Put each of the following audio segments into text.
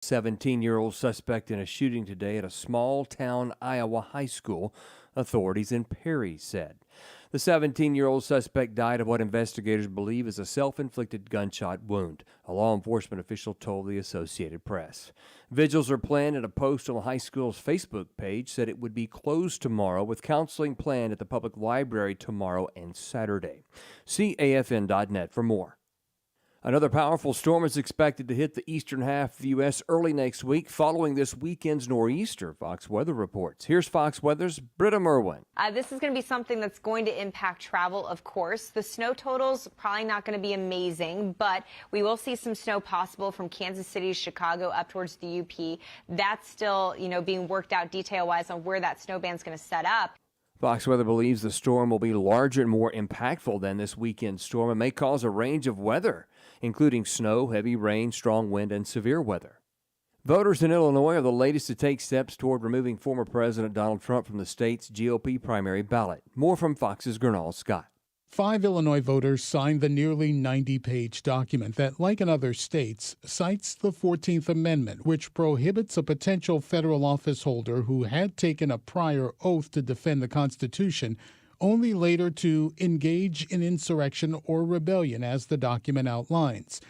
17-year-old suspect in a shooting today at a small-town Iowa high school, authorities in Perry said. The 17-year-old suspect died of what investigators believe is a self-inflicted gunshot wound, a law enforcement official told the Associated Press. Vigils are planned, and a post on the high school's Facebook page said it would be closed tomorrow, with counseling planned at the public library tomorrow and Saturday. See AFN.net for more. Another powerful storm is expected to hit the eastern half of the U.S. early next week, following this weekend's nor'easter, Fox Weather reports. Here's Fox Weather's Britta Merwin. This is going to be something that's going to impact travel, of course. The snow totals probably not going to be amazing, but we will see some snow possible from Kansas City to Chicago up towards the UP. That's still, being worked out detail-wise on where that snow band's going to set up. Fox Weather believes the storm will be larger and more impactful than this weekend's storm and may cause a range of weather, including snow, heavy rain, strong wind, and severe weather. Voters in Illinois are the latest to take steps toward removing former President Donald Trump from the state's GOP primary ballot. More from Fox's Gernal Scott. 5 Illinois voters signed the nearly 90-page document that, like in other states, cites the 14th Amendment, which prohibits a potential federal office holder who had taken a prior oath to defend the Constitution only later to engage in insurrection or rebellion, as the document outlines.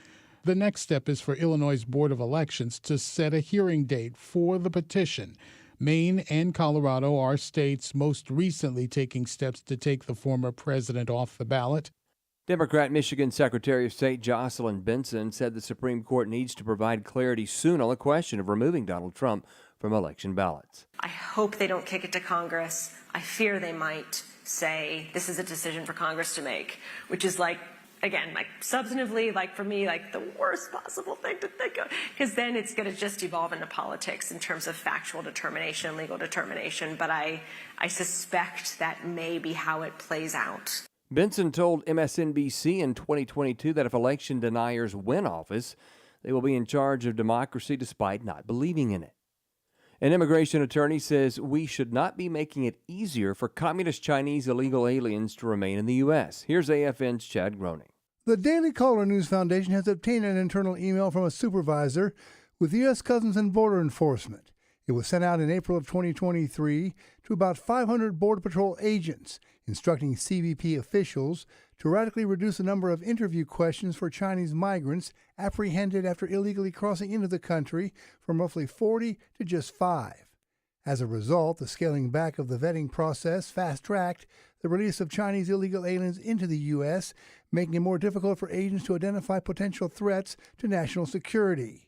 The next step is for Illinois' Board of Elections to set a hearing date for the petition. Maine and Colorado are states most recently taking steps to take the former president off the ballot. Democrat Michigan Secretary of State Jocelyn Benson said the Supreme Court needs to provide clarity soon on the question of removing Donald Trump from election ballots. I hope they don't kick it to Congress. I fear they might say this is a decision for Congress to make, which is substantively, for me, the worst possible thing to think of, because then it's going to just evolve into politics in terms of factual determination, legal determination. But I suspect that may be how it plays out. Benson told MSNBC in 2022 that if election deniers win office, they will be in charge of democracy despite not believing in it. An immigration attorney says we should not be making it easier for communist Chinese illegal aliens to remain in the U.S. Here's AFN's Chad Groening. The Daily Caller News Foundation has obtained an internal email from a supervisor with U.S. Customs and Border Enforcement. It was sent out in April of 2023 to about 500 Border Patrol agents, instructing CBP officials to radically reduce the number of interview questions for Chinese migrants apprehended after illegally crossing into the country from roughly 40 to just 5. As a result, the scaling back of the vetting process fast-tracked the release of Chinese illegal aliens into the U.S., making it more difficult for agents to identify potential threats to national security.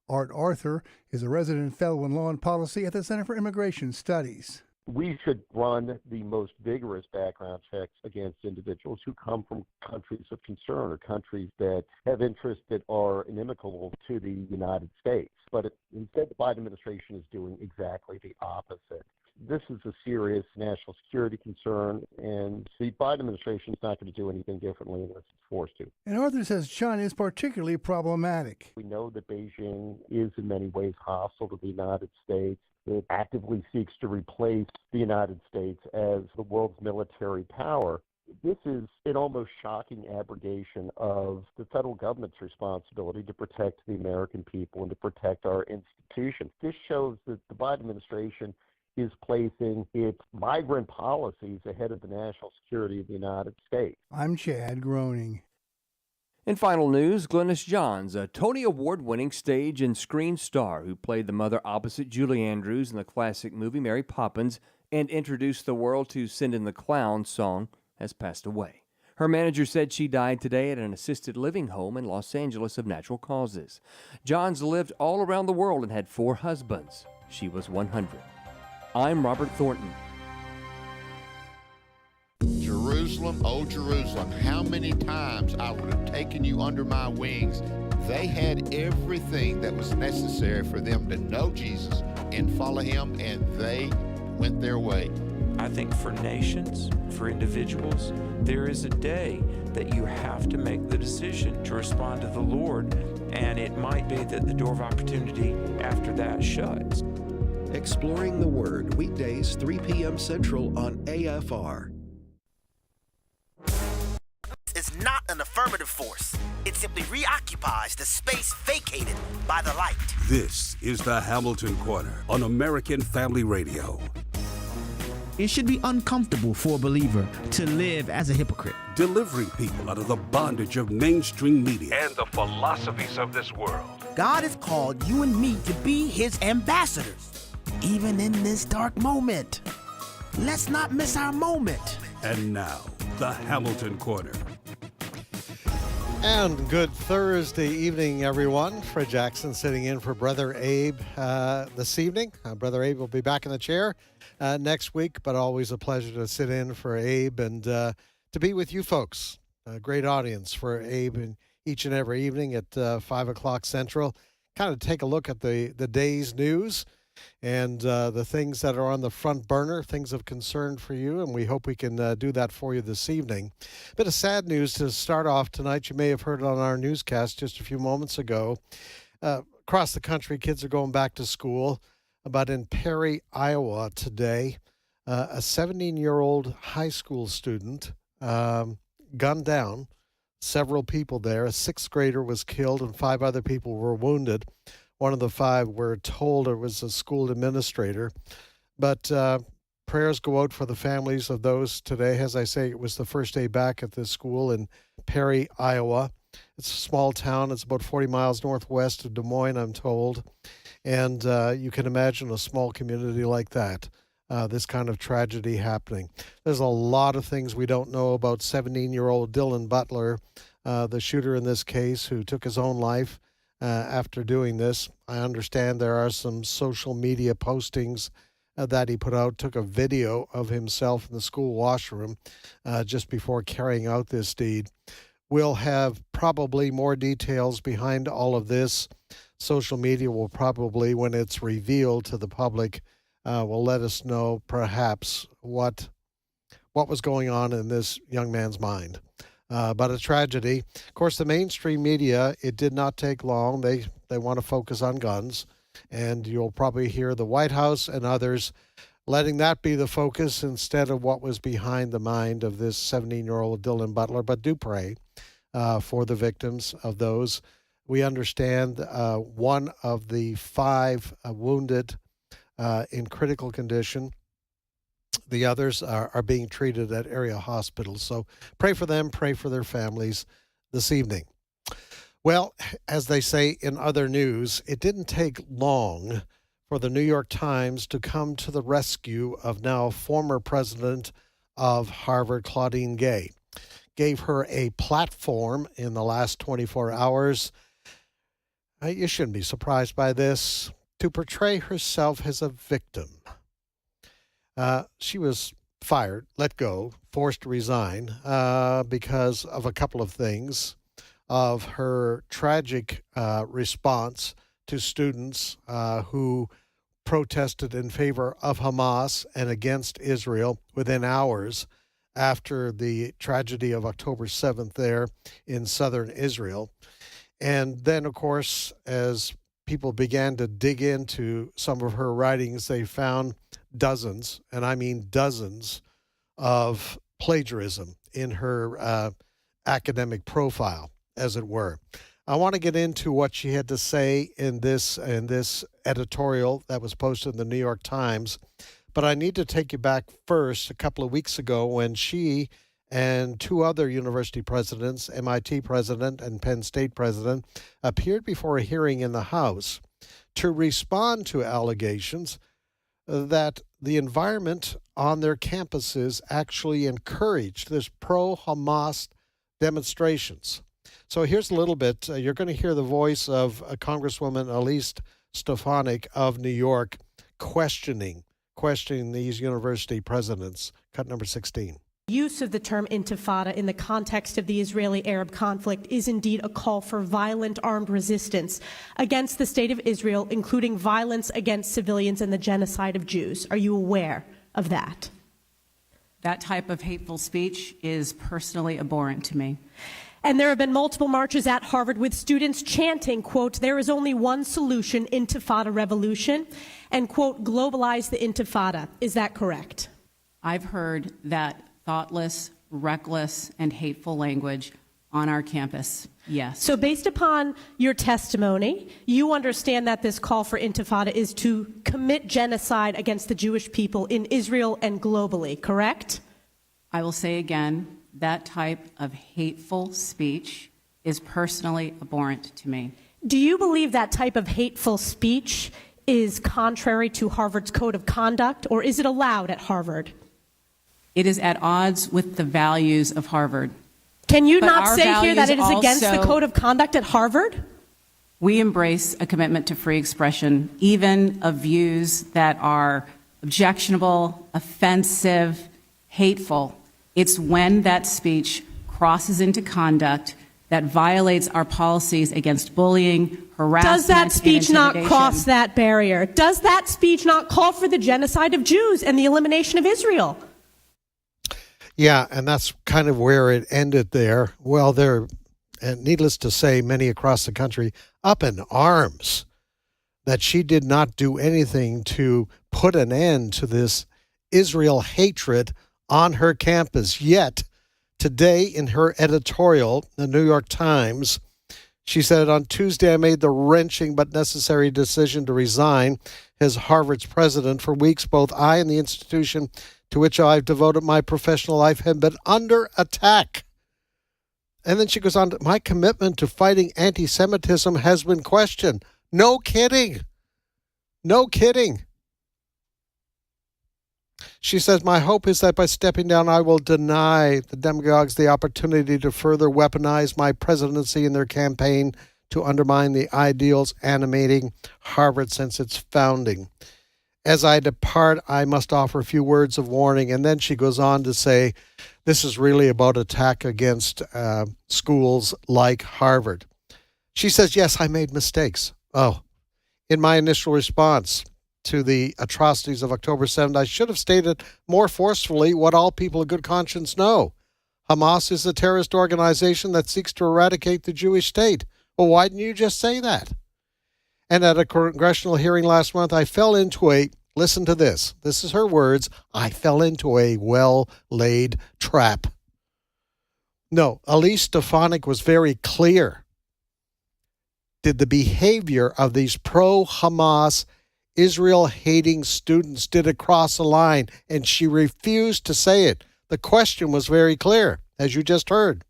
Art Arthur is a resident fellow in law and policy at the Center for Immigration Studies. We should run the most vigorous background checks against individuals who come from countries of concern or countries that have interests that are inimical to the United States. But instead, the Biden administration is doing exactly the opposite. This is a serious national security concern, and the Biden administration is not going to do anything differently unless it's forced to. And Arthur says China is particularly problematic. We know that Beijing is in many ways hostile to the United States. It actively seeks to replace the United States as the world's military power. This is an almost shocking abrogation of the federal government's responsibility to protect the American people and to protect our institutions. This shows that the Biden administration is placing its migrant policies ahead of the national security of the United States. I'm Chad Groening. In final news, Glynis Johns, a Tony Award-winning stage and screen star who played the mother opposite Julie Andrews in the classic movie Mary Poppins and introduced the world to Send in the Clown song, has passed away. Her manager said she died today at an assisted living home in Los Angeles of natural causes. Johns lived all around the world and had 4 husbands. She was 100. I'm Robert Thornton. Jerusalem, oh Jerusalem, how many times I would have taken you under my wings. They had everything that was necessary for them to know Jesus and follow him, and they went their way. I think for nations, for individuals, there is a day that you have to make the decision to respond to the Lord, and it might be that the door of opportunity after that shuts. Exploring the Word, weekdays 3 p.m. Central on AFR. is not an affirmative force. It simply reoccupies the space vacated by the light. This is the Hamilton Corner on American Family Radio. It should be uncomfortable for a believer to live as a hypocrite. Delivering people out of the bondage of mainstream media and the philosophies of this world. God has called you and me to be his ambassadors, even in this dark moment. Let's not miss our moment. And now, the Hamilton Corner. And good Thursday evening, everyone. Fred Jackson sitting in for Brother Abe this evening. Brother Abe will be back in the chair next week, but always a pleasure to sit in for Abe and to be with you folks. A great audience for Abe and each and every evening at 5 o'clock Central. Kind of take a look at the day's news and the things that are on the front burner, things of concern for you, and we hope we can do that for you this evening. Bit of sad news to start off tonight. You may have heard it on our newscast just a few moments ago. Across the country, kids are going back to school. But in Perry, Iowa today, a 17-year-old high school student gunned down several people there. A sixth grader was killed and 5 other people were wounded. One of the 5 were told it was a school administrator. But prayers go out for the families of those today. As I say, it was the first day back at this school in Perry, Iowa. It's a small town. It's about 40 miles northwest of Des Moines, I'm told. And you can imagine a small community like that, this kind of tragedy happening. There's a lot of things we don't know about 17-year-old Dylan Butler, the shooter in this case, who took his own life after doing this. I understand there are some social media postings that he put out, took a video of himself in the school washroom just before carrying out this deed. We'll have probably more details behind all of this. Social media will probably, when it's revealed to the public, will let us know perhaps what was going on in this young man's mind. But a tragedy. Of course, the mainstream media, it did not take long. They want to focus on guns. And you'll probably hear the White House and others letting that be the focus instead of what was behind the mind of this 17-year-old Dylan Butler. But do pray for the victims of those. We understand one of the 5 wounded in critical condition. The others are being treated at area hospitals. So pray for them, pray for their families this evening. Well, as they say in other news, it didn't take long for the New York Times to come to the rescue of now former president of Harvard, Claudine Gay. Gave her a platform in the last 24 hours. You shouldn't be surprised by this, to portray herself as a victim. She was fired, let go, forced to resign because of a couple of things, of her tragic response to students who protested in favor of Hamas and against Israel within hours after the tragedy of October 7th there in southern Israel. And then, of course, as people began to dig into some of her writings, they found dozens, and I mean dozens, of plagiarism in her academic profile, as it were. I want to get into what she had to say in this editorial that was posted in the New York Times, but I need to take you back first a couple of weeks ago when she and 2 other university presidents, MIT president and Penn State president, appeared before a hearing in the House to respond to allegations that the environment on their campuses actually encouraged this pro-Hamas demonstrations. So here's a little bit. You're going to hear the voice of Congresswoman Elise Stefanik of New York questioning these university presidents. Cut number 16. Use of the term intifada in the context of the Israeli-Arab conflict is indeed a call for violent armed resistance against the state of Israel, including violence against civilians and the genocide of Jews. Are you aware of that? That type of hateful speech is personally abhorrent to me. And there have been multiple marches at Harvard with students chanting, quote, "There is only one solution, intifada revolution," and, quote, "globalize the intifada." Is that correct? I've heard that thoughtless reckless and hateful language on our campus. Yes. So based upon your testimony, you understand that this call for intifada is to commit genocide against the Jewish people in Israel and globally, correct? I will say again, that type of hateful speech is personally abhorrent to me. Do you believe that type of hateful speech is contrary to Harvard's code of conduct, or is it allowed at Harvard? It is at odds with the values of Harvard. Can you But not our say here that it is values against the also- code of conduct at Harvard? We embrace a commitment to free expression, even of views that are objectionable, offensive, hateful. It's when that speech crosses into conduct that violates our policies against bullying, harassment, Does that speech and not intimidation. cross that barrier? Does that speech not call for the genocide of Jews and the elimination of Israel? Yeah, and that's kind of where it ended there. Well, they're, and needless to say, many across the country up in arms that she did not do anything to put an end to this Israel hatred on her campus. Yet, today in her editorial, the New York Times, she said, on Tuesday, I made the wrenching but necessary decision to resign as Harvard's president. For weeks, both I and the institution to which I've devoted my professional life have been under attack. And then she goes on, my commitment to fighting anti-Semitism has been questioned. No kidding. No kidding. She says, my hope is that by stepping down, I will deny the demagogues the opportunity to further weaponize my presidency in their campaign to undermine the ideals animating Harvard since its founding. As I depart, I must offer a few words of warning. And then she goes on to say, this is really about attack against schools like Harvard. She says, yes, I made mistakes. In my initial response to the atrocities of October 7th, I should have stated more forcefully what all people of good conscience know. Hamas is a terrorist organization that seeks to eradicate the Jewish state. Well, why didn't you just say that? And at a congressional hearing last month, I fell into listen to this. This is her words. I fell into a well-laid trap. No, Elise Stefanik was very clear. Did the behavior of these pro-Hamas, Israel-hating students, did it cross a line? And she refused to say it. The question was very clear, as you just heard.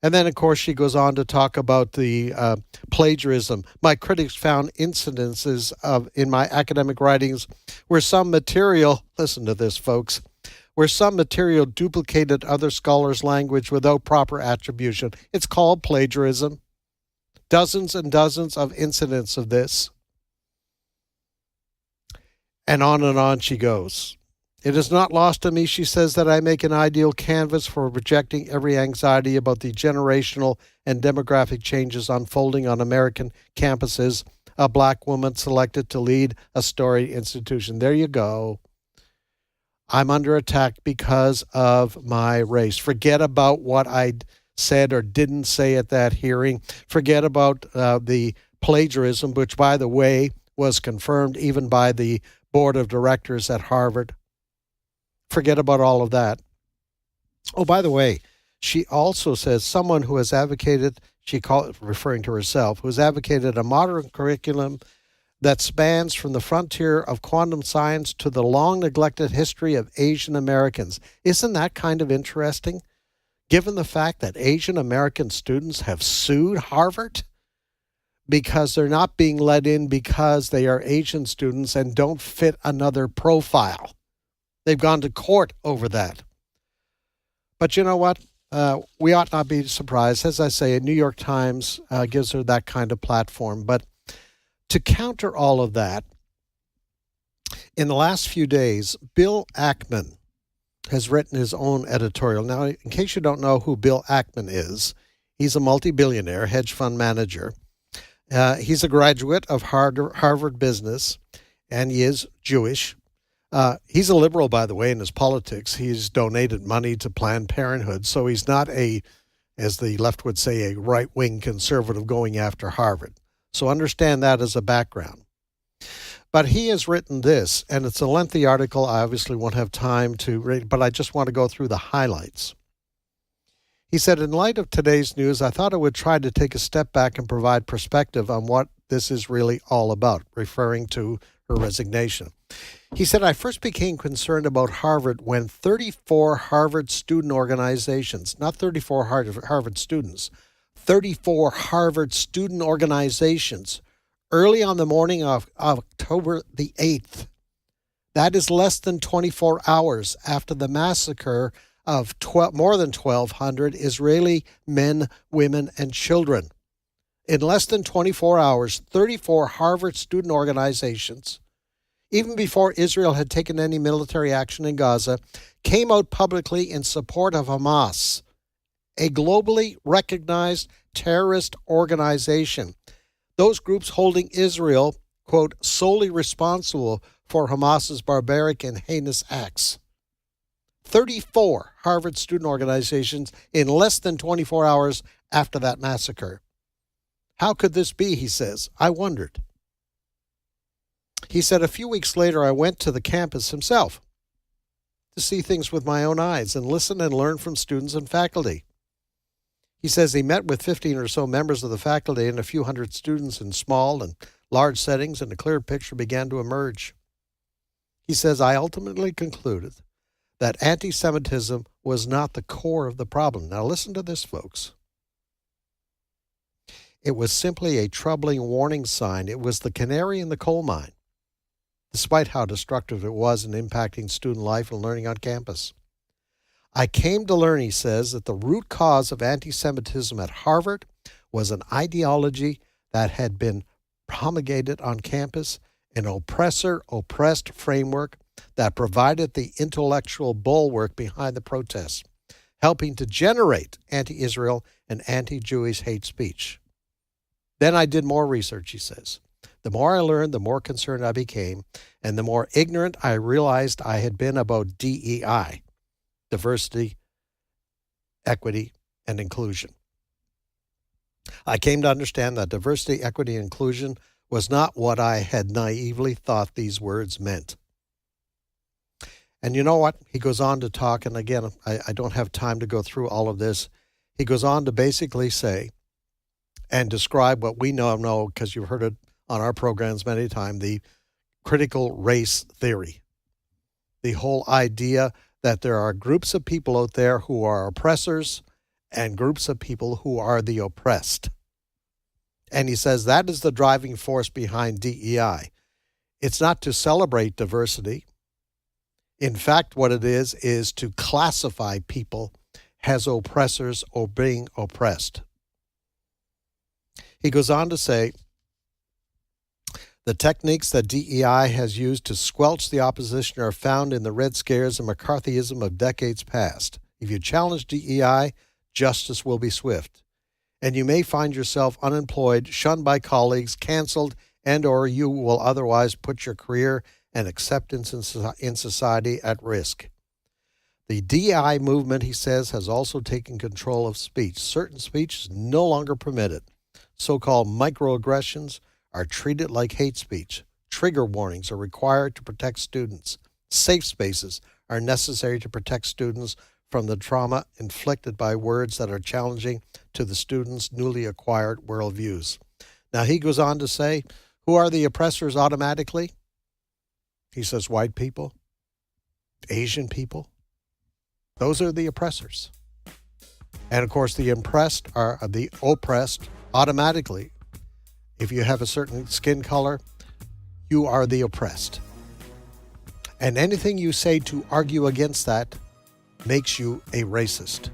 And then, of course, she goes on to talk about the plagiarism. My critics found incidences in my academic writings where some material, listen to this, folks, where some material duplicated other scholars' language without proper attribution. It's called plagiarism. Dozens and dozens of incidents of this. And on she goes. It is not lost on me, she says, that I make an ideal canvas for projecting every anxiety about the generational and demographic changes unfolding on American campuses. A black woman selected to lead a storied institution. There you go. I'm under attack because of my race. Forget about what I said or didn't say at that hearing. Forget about the plagiarism, which, by the way, was confirmed even by the board of directors at Harvard. Forget about all of that. Oh, by the way, she also says someone who has advocated, referring to herself, who has advocated a modern curriculum that spans from the frontier of quantum science to the long-neglected history of Asian Americans. Isn't that kind of interesting? Given the fact that Asian American students have sued Harvard because they're not being let in because they are Asian students and don't fit another profile. They've gone to court over that. But you know what? We ought not be surprised. As I say, New York Times gives her that kind of platform. But to counter all of that, in the last few days, Bill Ackman has written his own editorial. Now, in case you don't know who Bill Ackman is, he's a multi-billionaire hedge fund manager. He's a graduate of Harvard Business, and he is Jewish. He's a liberal, by the way, in his politics. He's donated money to Planned Parenthood, so he's not as the left would say, a right-wing conservative going after Harvard. So understand that as a background. But he has written this, and it's a lengthy article. I obviously won't have time to read, but I just want to go through the highlights. He said, in light of today's news, I thought I would try to take a step back and provide perspective on what this is really all about, referring to her resignation. He said, I first became concerned about Harvard when 34 Harvard student organizations, not 34 Harvard students, 34 Harvard student organizations, early on the morning of October the 8th, that is less than 24 hours after the massacre of more than 1,200 Israeli men, women, and children. In less than 24 hours, 34 Harvard student organizations, even before Israel had taken any military action in Gaza, came out publicly in support of Hamas, a globally recognized terrorist organization. Those groups holding Israel, quote, solely responsible for Hamas's barbaric and heinous acts. 34 Harvard student organizations in less than 24 hours after that massacre. How could this be, he says? I wondered. He said, a few weeks later, I went to the campus himself to see things with my own eyes and listen and learn from students and faculty. He says he met with 15 or so members of the faculty and a few hundred students in small and large settings, and a clear picture began to emerge. He says, I ultimately concluded that anti-Semitism was not the core of the problem. Now listen to this, folks. It was simply a troubling warning sign. It was the canary in the coal mine, despite how destructive it was in impacting student life and learning on campus. I came to learn, he says, that the root cause of anti-Semitism at Harvard was an ideology that had been promulgated on campus, an oppressor-oppressed framework that provided the intellectual bulwark behind the protests, helping to generate anti-Israel and anti-Jewish hate speech. Then I did more research, he says. The more I learned, the more concerned I became, and the more ignorant I realized I had been about DEI, diversity, equity, and inclusion. I came to understand that diversity, equity, and inclusion was not what I had naively thought these words meant. And you know what? He goes on to talk, and again, I don't have time to go through all of this. He goes on to basically say and describe what we know because you've heard it on our programs many times, the critical race theory. The whole idea that there are groups of people out there who are oppressors and groups of people who are the oppressed. And he says that is the driving force behind DEI. It's not to celebrate diversity. In fact, what it is to classify people as oppressors or being oppressed. He goes on to say, the techniques that DEI has used to squelch the opposition are found in the Red Scares and McCarthyism of decades past. If you challenge DEI, justice will be swift. And you may find yourself unemployed, shunned by colleagues, canceled, and or you will otherwise put your career and acceptance in society at risk. The DEI movement, he says, has also taken control of speech. Certain speech is no longer permitted. So-called microaggressions are treated like hate speech. Trigger warnings are required to protect students. Safe spaces are necessary to protect students from the trauma inflicted by words that are challenging to the students' newly acquired worldviews. Now, he goes on to say, who are the oppressors automatically? He says white people, Asian people. Those are the oppressors. And, of course, the oppressed are the oppressed automatically. If you have a certain skin color, you are the oppressed. And anything you say to argue against that makes you a racist.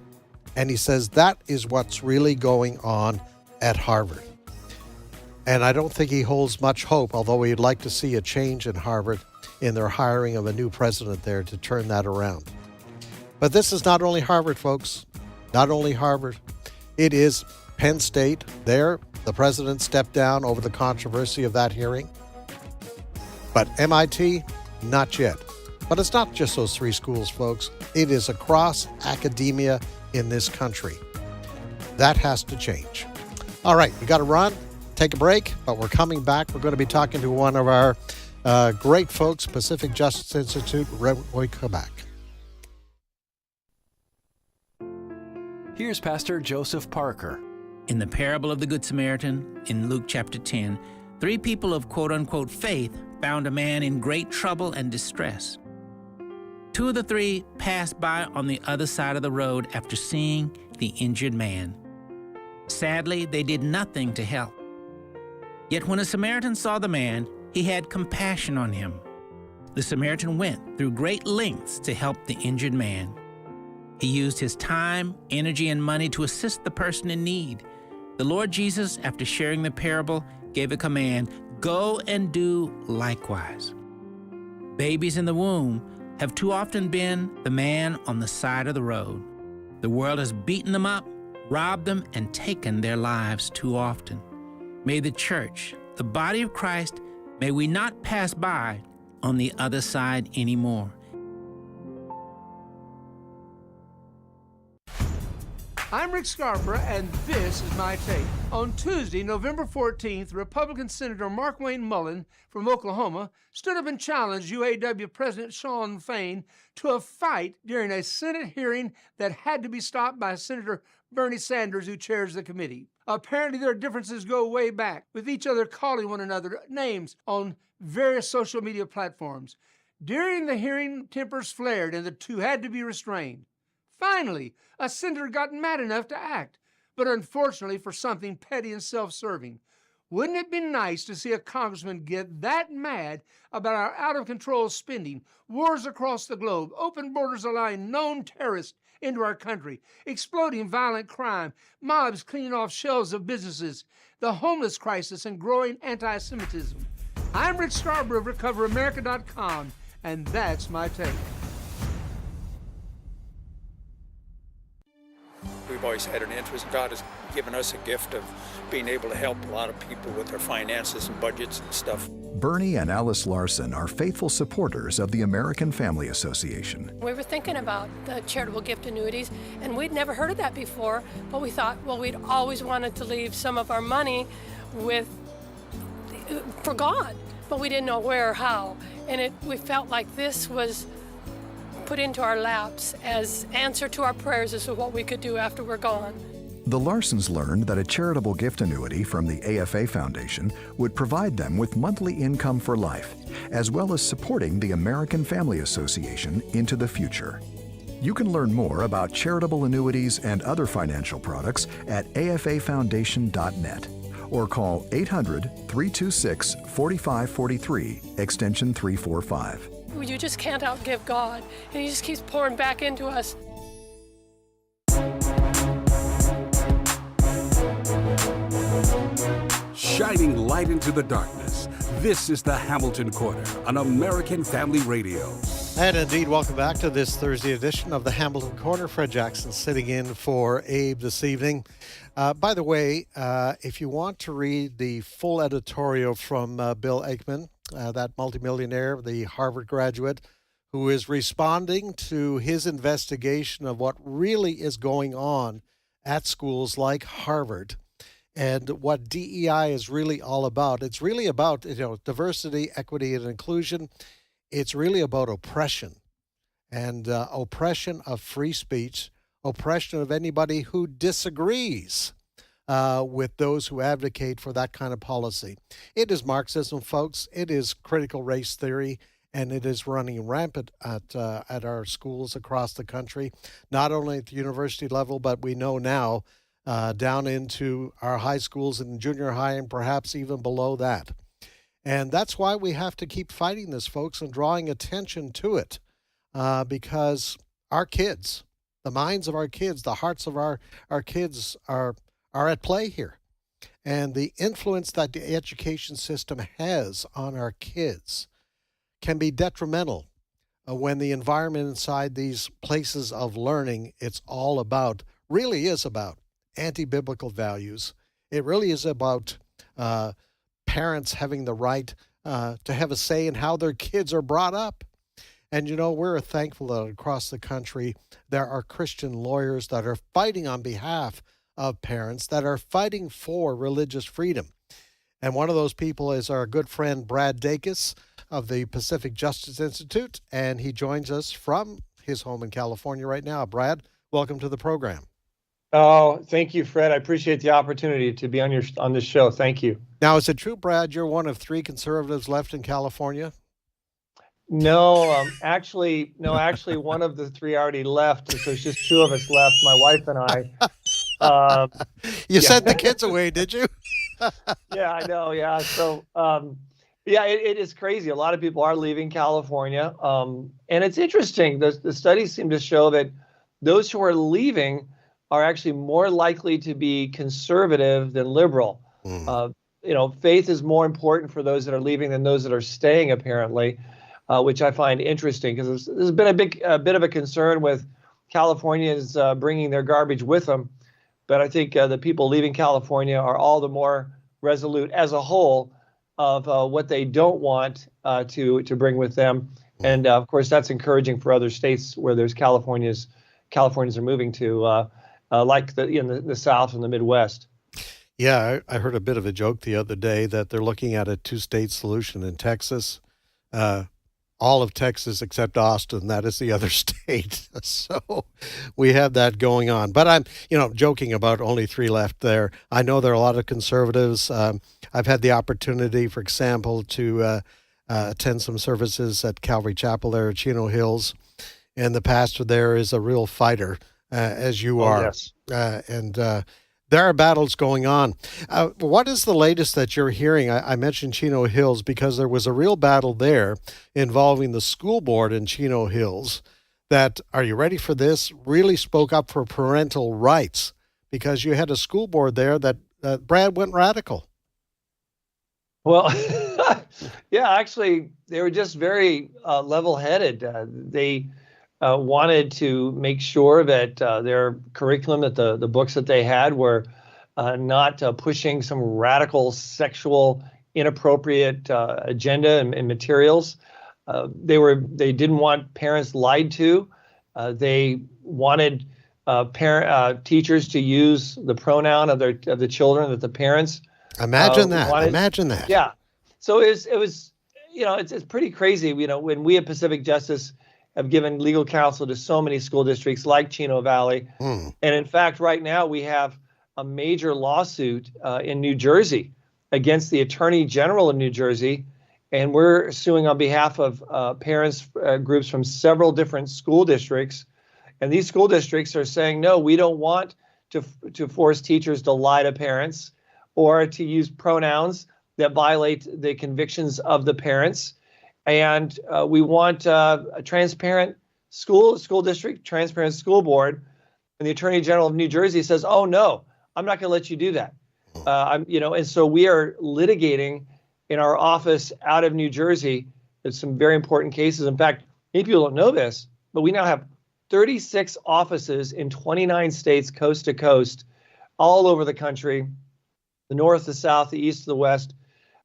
And he says that is what's really going on at Harvard. And I don't think he holds much hope, although he'd like to see a change in Harvard in their hiring of a new president there to turn that around. But this is not only Harvard, folks. Not only Harvard. It is Penn State. There, the president stepped down over the controversy of that hearing. But MIT, not yet. But it's not just those three schools, folks. It is across academia in this country. That has to change. All right, we got to run, take a break, but we're coming back. We're going to be talking to one of our Great folks, Pacific Justice Institute, right when we come back. Here's Pastor Joseph Parker. In the parable of the Good Samaritan in Luke chapter 10, 3 people of quote-unquote faith found a man in great trouble and distress. 2 of the 3 passed by on the other side of the road after seeing the injured man. Sadly, they did nothing to help. Yet when a Samaritan saw the man, he had compassion on him. The Samaritan went through great lengths to help the injured man. He used his time, energy, and money to assist the person in need. The Lord Jesus, after sharing the parable, gave a command, "Go and do likewise." Babies in the womb have too often been the man on the side of the road. The world has beaten them up, robbed them, and taken their lives too often. May the church, the body of Christ, may we not pass by on the other side anymore. I'm Rick Scarborough, and this is my take. On Tuesday, November 14th, Republican Senator Mark Wayne Mullen from Oklahoma stood up and challenged UAW President Shawn Fain to a fight during a Senate hearing that had to be stopped by Senator Bernie Sanders, who chairs the committee. Apparently, their differences go way back, with each other calling one another names on various social media platforms. During the hearing, tempers flared, and the two had to be restrained. Finally, a senator got mad enough to act, but unfortunately for something petty and self-serving. Wouldn't it be nice to see a congressman get that mad about our out-of-control spending, wars across the globe, open borders allowing known terrorists into our country, exploding violent crime, mobs cleaning off shelves of businesses, the homeless crisis, and growing anti-Semitism? I'm Rich Scarborough of RecoverAmerica.com, and that's my take. We've always had an interest. God has given us a gift of being able to help a lot of people with their finances and budgets and stuff. Bernie and Alice Larson are faithful supporters of the American Family Association. We were thinking about the charitable gift annuities, and we'd never heard of that before, but we thought, well, we'd always wanted to leave some of our money for God, but we didn't know where or how. And we felt like this was put into our laps as answer to our prayers as to what we could do after we're gone. The Larsons learned that a charitable gift annuity from the AFA Foundation would provide them with monthly income for life, as well as supporting the American Family Association into the future. You can learn more about charitable annuities and other financial products at afafoundation.net or call 800-326-4543, extension 345. You just can't outgive God, and He just keeps pouring back into us. Shining light into the darkness. This is the Hamilton Corner on American Family Radio. And indeed, welcome back to this Thursday edition of the Hamilton Corner. Fred Jackson sitting in for Abe this evening. By the way, if you want to read the full editorial from Bill Aikman, that multimillionaire, the Harvard graduate, who is responding to his investigation of what really is going on at schools like Harvard and what DEI is really all about. It's really about, diversity, equity, and inclusion. It's really about oppression and oppression of free speech, oppression of anybody who disagrees with those who advocate for that kind of policy. It is Marxism, folks. It is critical race theory, and it is running rampant at our schools across the country, not only at the university level, but we know now down into our high schools and junior high and perhaps even below that. And that's why we have to keep fighting this, folks, and drawing attention to it because our kids, the minds of our kids, the hearts of our kids are at play here. And the influence that the education system has on our kids can be detrimental when the environment inside these places of learning, really is about anti-biblical values. It really is about parents having the right to have a say in how their kids are brought up. And, we're thankful that across the country, there are Christian lawyers that are fighting on behalf of parents, that are fighting for religious freedom. And one of those people is our good friend, Brad Dacus, of the Pacific Justice Institute, and he joins us from his home in California right now. Brad, welcome to the program. Oh, thank you, Fred. I appreciate the opportunity to be on this show. Thank you. Now, is it true, Brad, you're one of 3 conservatives left in California? No, actually, one of the 3 already left, so it's just 2 of us left, my wife and I. You sent the kids away, did you? Yeah, I know. Yeah. So, it is crazy. A lot of people are leaving California. And it's interesting. The studies seem to show that those who are leaving are actually more likely to be conservative than liberal. Faith is more important for those that are leaving than those that are staying, apparently, which I find interesting because there's been a bit of a concern with Californians bringing their garbage with them. But I think the people leaving California are all the more resolute as a whole of what they don't want to bring with them. And of course, that's encouraging for other states where there's Californians are moving to, like in the South and the Midwest. Yeah, I heard a bit of a joke the other day that they're looking at a 2-state solution in Texas. All of Texas except Austin, that is the other state. So we have that going on. But I'm, joking about only 3 left there. I know there are a lot of conservatives. I've had the opportunity, for example, to attend some services at Calvary Chapel there at Chino Hills. And the pastor there is a real fighter, as you are. Yes. And there are battles going on. What is the latest that you're hearing? I mentioned Chino Hills because there was a real battle there involving the school board in Chino Hills that, are you ready for this, really spoke up for parental rights because you had a school board there that Brad went radical. Well, yeah, actually, they were just very level-headed. They wanted to make sure that their curriculum, that the books that they had were not pushing some radical sexual inappropriate agenda and materials. They didn't want parents lied to. They wanted teachers to use the pronoun of the children that the parents Imagine that. wanted. Imagine that. Yeah. So it was it's pretty crazy. When we at Pacific Justice have given legal counsel to so many school districts like Chino Valley. And in fact, right now we have a major lawsuit in New Jersey against the Attorney General of New Jersey. And we're suing on behalf of parents groups from several different school districts. And these school districts are saying, no, we don't want to force teachers to lie to parents or to use pronouns that violate the convictions of the parents. And we want a transparent school district, transparent school board. And the Attorney General of New Jersey says, "Oh no, I'm not going to let you do that." And so we are litigating in our office out of New Jersey. There's some very important cases. In fact, many people don't know this, but we now have 36 offices in 29 states, coast to coast, all over the country, the north, the south, the east, the west.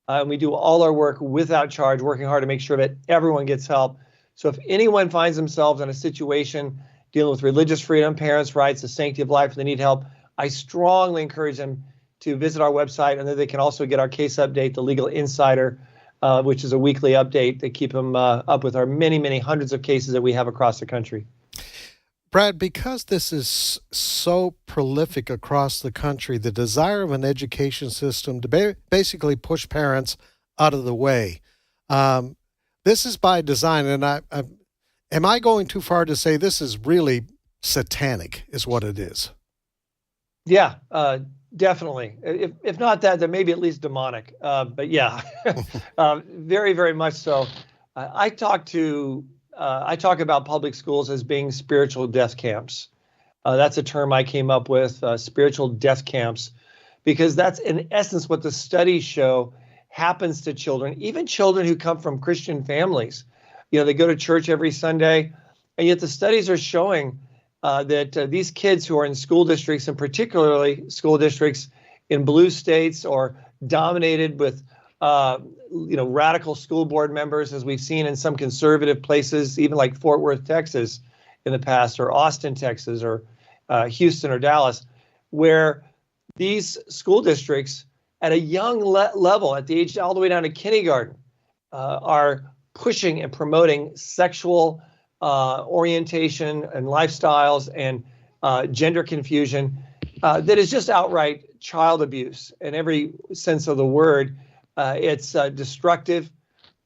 And we do all our work without charge, working hard to make sure that everyone gets help. So if anyone finds themselves in a situation dealing with religious freedom, parents' rights, the sanctity of life, and they need help, I strongly encourage them to visit our website, and then they can also get our case update, the Legal Insider, which is a weekly update to keep them up with our many, many hundreds of cases that we have across the country. Brad, because this is so prolific across the country, the desire of an education system to basically push parents out of the way, this is by design. And am I going too far to say this is really satanic, is what it is? Yeah, definitely. If not that, then maybe at least demonic. But yeah, very, very much so. I talk about public schools as being spiritual death camps. That's a term I came up with, spiritual death camps, because that's in essence what the studies show happens to children, even children who come from Christian families. They go to church every Sunday, and yet the studies are showing that these kids who are in school districts, and particularly school districts in blue states or dominated with radical school board members, as we've seen in some conservative places, even like Fort Worth, Texas in the past, or Austin, Texas, or Houston or Dallas, where these school districts at a young level, at the age all the way down to kindergarten, are pushing and promoting sexual orientation and lifestyles and gender confusion that is just outright child abuse in every sense of the word. It's destructive,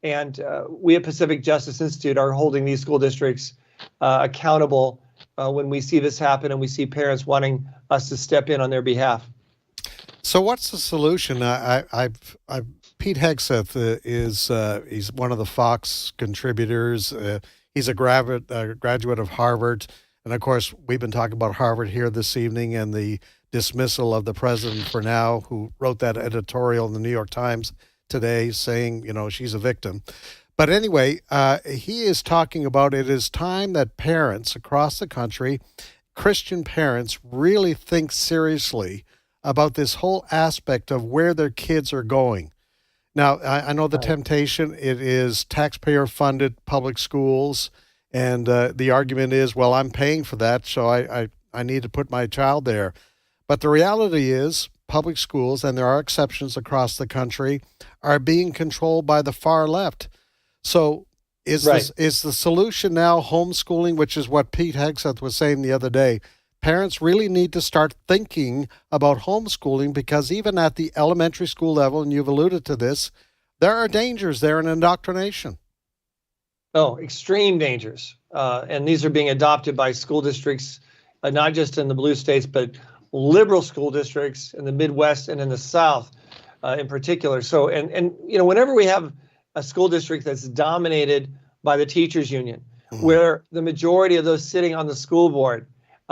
and we at Pacific Justice Institute are holding these school districts accountable when we see this happen and we see parents wanting us to step in on their behalf. So what's the solution? Pete Hegseth he's one of the Fox contributors. He's a graduate of Harvard. And of course, we've been talking about Harvard here this evening and the dismissal of the president for now, who wrote that editorial in the New York Times today saying, she's a victim. But anyway, he is talking about it is time that parents across the country, Christian parents, really think seriously about this whole aspect of where their kids are going. Now, I know the temptation, it is taxpayer-funded public schools, and the argument is, well, I'm paying for that, so I need to put my child there. But the reality is public schools, and there are exceptions across the country, are being controlled by the far left. So is the solution now homeschooling, which is what Pete Hegseth was saying the other day? Parents really need to start thinking about homeschooling, because even at the elementary school level, and you've alluded to this, there are dangers there in indoctrination. Oh, extreme dangers. And these are being adopted by school districts, not just in the blue states, but liberal school districts in the Midwest and in the South in particular. So, and whenever we have a school district that's dominated by the teachers union, where the majority of those sitting on the school board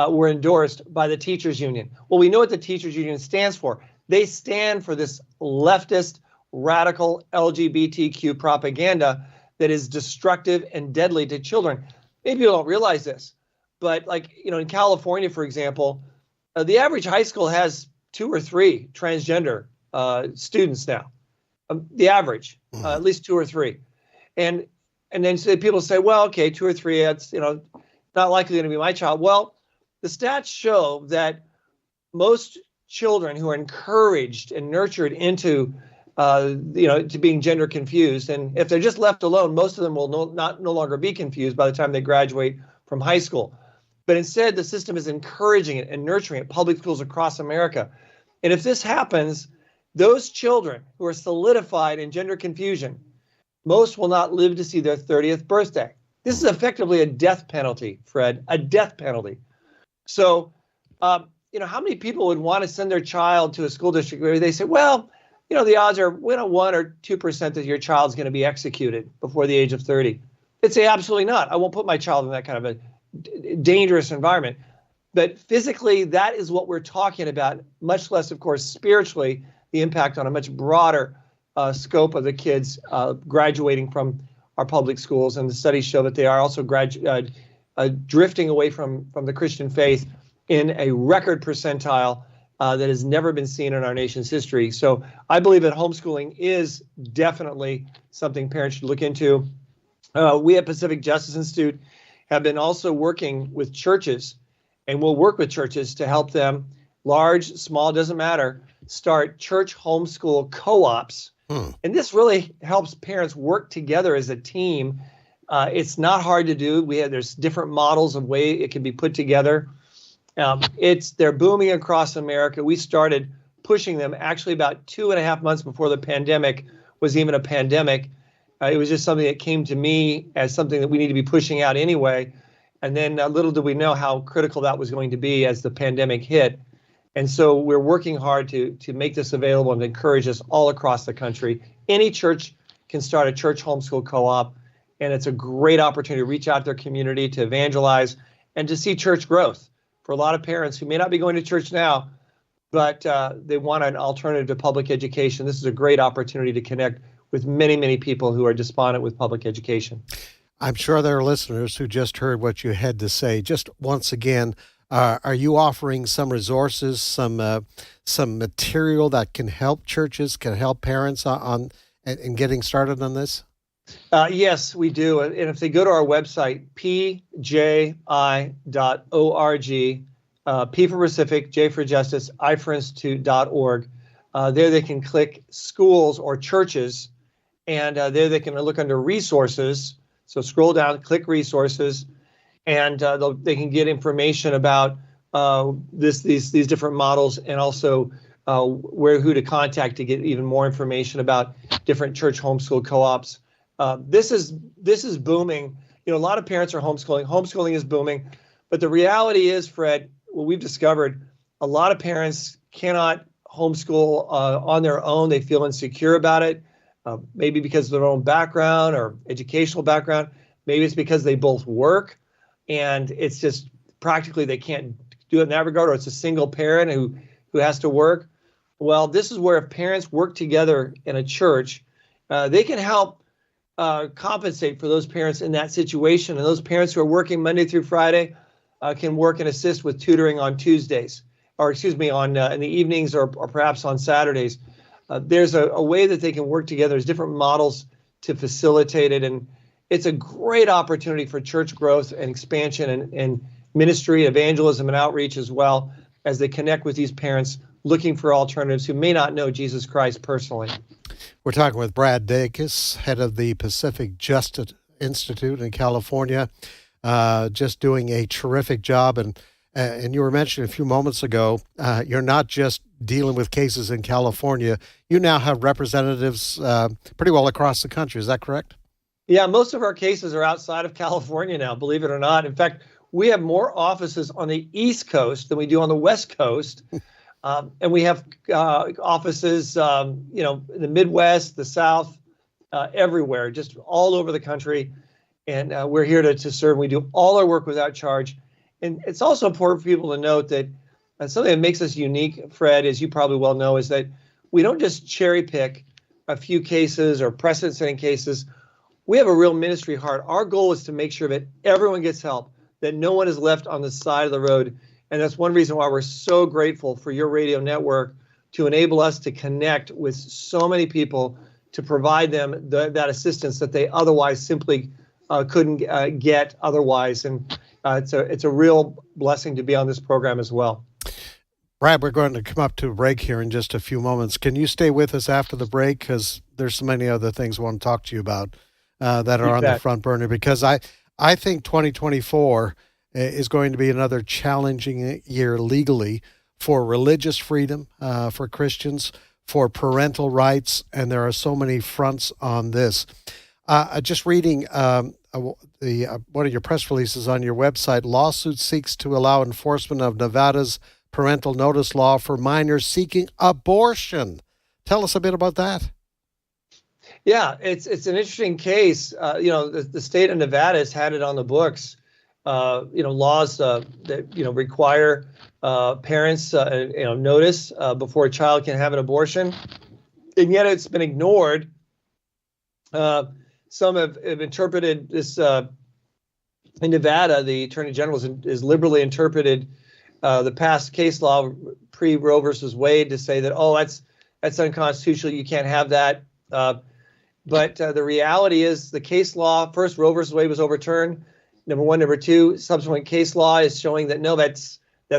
were endorsed by the teachers union. Well, we know what the teachers union stands for. They stand for this leftist, radical LGBTQ propaganda that is destructive and deadly to children. Maybe people don't realize this, but in California, for example, the average high school has 2 or 3 transgender students now. The average, at least 2 or 3. And then people say, well, okay, 2 or 3, that's, not likely going to be my child. Well, the stats show that most children who are encouraged and nurtured into, to being gender confused, and if they're just left alone, most of them will no longer be confused by the time they graduate from high school. But instead, the system is encouraging it and nurturing it, public schools across America. And if this happens, those children who are solidified in gender confusion, most will not live to see their 30th birthday. This is effectively a death penalty, Fred, a death penalty. So, how many people would want to send their child to a school district where they say, well, the odds are 1 or 2% that your child's going to be executed before the age of 30. They'd say, absolutely not. I won't put my child in that kind of a dangerous environment. But physically, that is what we're talking about, much less, of course, spiritually, the impact on a much broader scope of the kids graduating from our public schools. And the studies show that they are also drifting away from the Christian faith in a record percentile that has never been seen in our nation's history. So I believe that homeschooling is definitely something parents should look into. We at Pacific Justice Institute have been also working with churches, and we'll work with churches to help them, large, small, doesn't matter, start church homeschool co-ops. And this really helps parents work together as a team. It's not hard to do. There's different models of way it can be put together. They're booming across America. We started pushing them actually about 2.5 months before the pandemic was even a pandemic. It was just something that came to me as something that we need to be pushing out anyway. And then little did we know how critical that was going to be as the pandemic hit. And so we're working hard to make this available and encourage us all across the country. Any church can start a church homeschool co-op, and it's a great opportunity to reach out to their community, to evangelize, and to see church growth. For a lot of parents who may not be going to church now, but they want an alternative to public education, this is a great opportunity to connect with many, many people who are despondent with public education. I'm sure there are listeners who just heard what you had to say. Just once again, are you offering some resources, some material that can help churches, can help parents in getting started on this? Yes, we do. And if they go to our website, pji.org, P for Pacific, J for Justice, I for Institute.org, there they can click schools or churches, and there they can look under resources. So scroll down, click resources, and they can get information about these different models, and also who to contact to get even more information about different church homeschool co-ops. This is booming. A lot of parents are homeschooling. Homeschooling is booming, but the reality is, Fred, what we've discovered, a lot of parents cannot homeschool on their own. They feel insecure about it, maybe because of their own background or educational background. Maybe it's because they both work, and it's just practically they can't do it in that regard, or it's a single parent who has to work. Well, this is where if parents work together in a church, they can help compensate for those parents in that situation. And those parents who are working Monday through Friday can work and assist with tutoring on Tuesdays, or on in the evenings, or perhaps on Saturdays. There's a way that they can work together. There's different models to facilitate it, and it's a great opportunity for church growth and expansion and ministry, evangelism, and outreach, as well as they connect with these parents looking for alternatives who may not know Jesus Christ personally. We're talking with Brad Dacus, head of the Pacific Justice Institute in California, just doing a terrific job. And you were mentioning a few moments ago, you're not just dealing with cases in California. You now have representatives pretty well across the country. Is that correct? Yeah, most of our cases are outside of California now, believe it or not. In fact, we have more offices on the East Coast than we do on the West Coast. And we have offices, in the Midwest, the South, everywhere, just all over the country. And we're here to serve. We do all our work without charge. And it's also important for people to note that something that makes us unique, Fred, as you probably well know, is that we don't just cherry pick a few cases or precedent-setting cases. We have a real ministry heart. Our goal is to make sure that everyone gets help, that no one is left on the side of the road. And that's one reason why we're so grateful for your radio network to enable us to connect with so many people to provide them that assistance that they otherwise simply couldn't get otherwise. And it's a real blessing to be on this program as well. Brad, we're going to come up to a break here in just a few moments. Can you stay with us after the break? Because there's so many other things I want to talk to you about that are on the front burner. Because I think 2024 is going to be another challenging year legally for religious freedom, for Christians, for parental rights, and there are so many fronts on this. Just reading one of your press releases on your website, lawsuit seeks to allow enforcement of Nevada's parental notice law for minors seeking abortion. Tell us a bit about that. Yeah, it's an interesting case. The state of Nevada has had it on the books. Laws that require parents notice before a child can have an abortion, and yet it's been ignored. Some have interpreted this in Nevada. The Attorney General is liberally interpreted the past case law pre Roe versus Wade to say that that's unconstitutional. You can't have that. But the reality is the case law, first Roe versus Wade was overturned. Number one. Number two, subsequent case law is showing that no, that's